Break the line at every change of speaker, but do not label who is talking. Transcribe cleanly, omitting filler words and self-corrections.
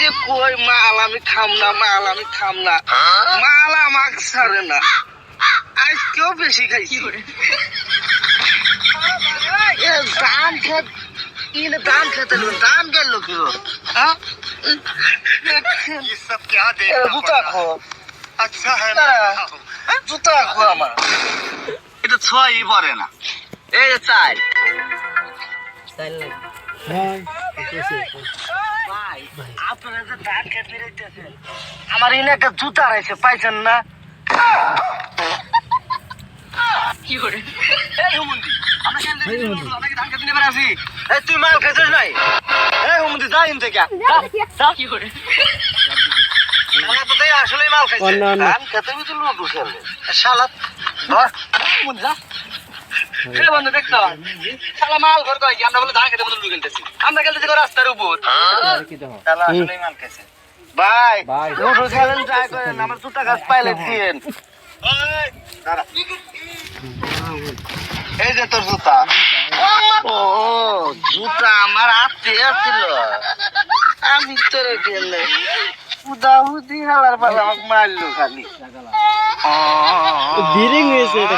যে কই মাল আমি খাম না, মাল আমি খাম না, মাল আমাকে ছাড়ে না। আজকেও বেশি খাইছি। ধান খেত ধান খেতে ধান গেল কি হ্যাঁ
ये सब क्या देखना
জুতা
पड़
খো
रहा है? अच्छा है मैं बैठा हूं।
জুতা খো আমার এটা ছয়ই পরে না। এই যে চাই ভাই আপনারা যে ধান খেতে রইতেছেন আমার এনে একটা জুতা রয়েছে পাইছেন না? কি করে এই হুমুন্দি আমরা কেন আমরা কি ধান খেতে নেবে আসি? এই তুই মাল খেয়েছিস নাই? এই হুমুন্দি যা ইন থেকে যা কি করে আমরা তো দেই আসলেই মাল খাইছে ধান খেতে বিচুল লুডু খেলে শালাত ধর হুমুন্দি যা এ বন্ধু দেখতো শালা মাল ঘর কয় কি আমরা বলে ধান খেতে বলে লুডু খেলতেছি আমরা খেলতেছি রাস্তার উপর শালা আসলেই মাল খাইছে ভাই লুডু খেলেন ট্রাই করেন আমার জুতা গাছ পাইলে দিয়েন দাঁড়া এই যে তোর জুতা ও জুতা আমার হাতে ছিল আমি তোরে গেলে উদাহুদি হালার পালা আমাকে মারলো খালি
বিরিং হয়েছে এটা